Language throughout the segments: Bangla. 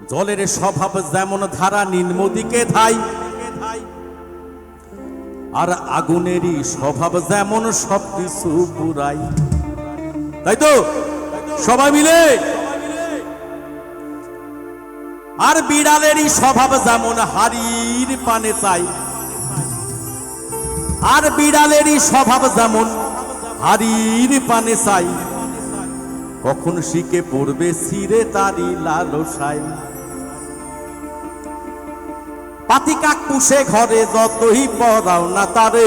জলের স্বভাব যেমন ধারা নিম্নদিকে ধাই, আর আগুনেরই স্বভাব যেমন সবকিছু পুরাই। তাই তো সবাই মিলে। আর বিড়ালেরই স্বভাব যেমন হাড়ির পানে চাই, আর বিড়ালেরই স্বভাব যেমন হাড়ির পানে চাই। কখন শিখে পড়বে ছিঁড়ে তারি লালসায়। পাতি কাক পুষে ঘরে যতই পড়াও না তারে,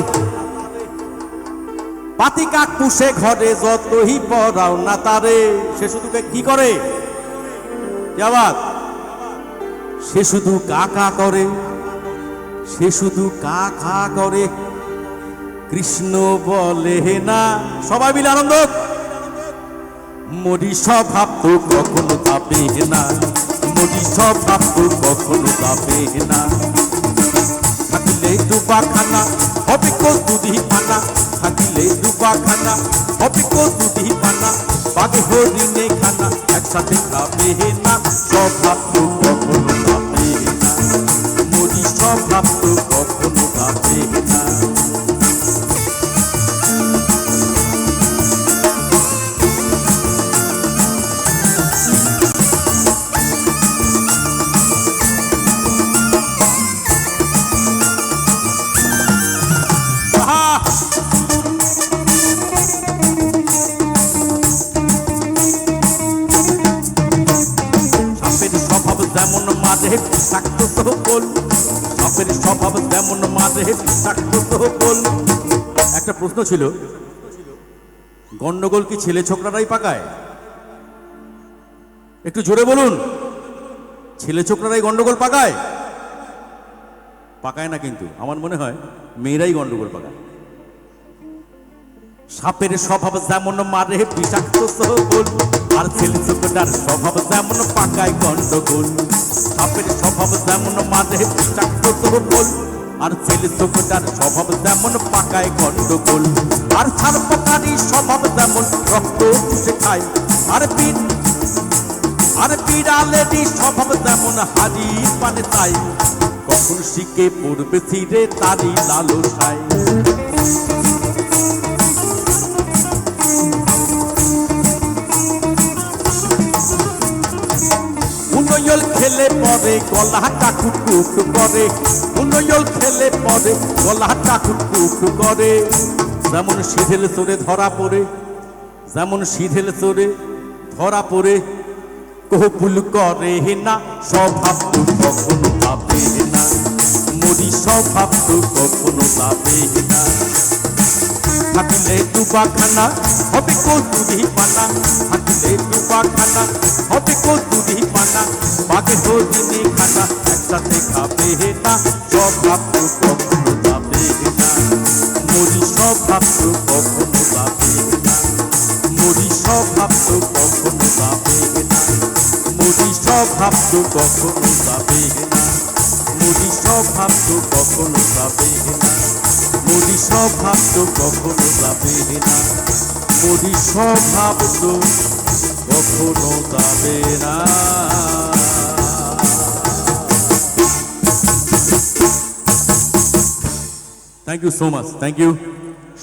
পাতি কাক পুষে ঘরে যতই পড়াও না তারে, সে শুধু কি করে? জবাব, সে শুধু কাকা করে, সে শুধু কাকা করে, কৃষ্ণ বলে না। সবাই মিলে আনন্দ। মরি স্বভাব তো কখনো যাবে না, মরি স্বভাব তো কখনো যাবে না। থাকিলে দুবাখানা হবে কস্তুরি পানা, থাকিলে দুবাখানা হবে কস্তুরি পানা। বাঘে হরিণে খানা একসাথে খাবে না, স্বভাব তো কখনো যাবে না, মরি স্বভাব তো কখনো যাবে না। যেমন মাঝে বিষাক্ত সকল, সাপের স্বভাব যেমন মাঝে বিষাক্ত সকল। একটা প্রশ্ন ছিল, গন্ডগোল কি ছেলে ছোকরারাই পাকায়? একটু জোরে বলুন, ছেলে ছোকরারাই গন্ডগোল পাকায়? পাকায় না, কিন্তু আমার মনে হয় মেয়েরাই গন্ডগোল পাকায়। সাপের স্বভাব যেমন মারে বিষাক্ত সকল, আর ছেলে ছোকরার স্বভাব যেমন পাকায় গন্ডগোল। সাপের স্বভাব যেমন মারে বিষাক্ত সকল, আর ছেলে ছোকরার স্বভাব যেমন পাকায় গন্ডগোল। আর সার্পকারী স্বভাব যেমন রক্ত চুষে খায়, আর বিড়ালেরই স্বভাব যেমন হাড়ির পানে চাই। কখন শিখে পড়বে ছিঁড়ে তারি লালসায়। উন্নয়ন খেলে পরে গলাটা কুটকুট করে, উন্নয়ন খেলে পরে গলাটা কুটকুট করে। যেমন সিধেল চোরে ধরা পড়ে, যেমন সিধেল চোরে ধরা পড়ে, কহুকুল করে না, স্বভাব তো কখনো যাবে না, মরি স্বভাব তো কখনো যাবে না। থাকিলে দুবাখানা হবে কস্তুরি পানা, থাকিলে দুবাখানা হবে কস্তুরি পানা। বাঘে হরিণে খানা একসাথে খাবে না, স্বভাব তো কখনো যাবে না, মরি স্বভাব তো কখনো যাবে না, মরি স্বভাব তো কখনো যাবে না, মরি স্বভাব তো কখনো যাবে না, মরি স্বভাব তো কখনো যাবে না, মরি স্বভাব তো কখনো যাবে না, মরি স্বভাব তো কখনো যাবে না। Thank you so much. Thank you.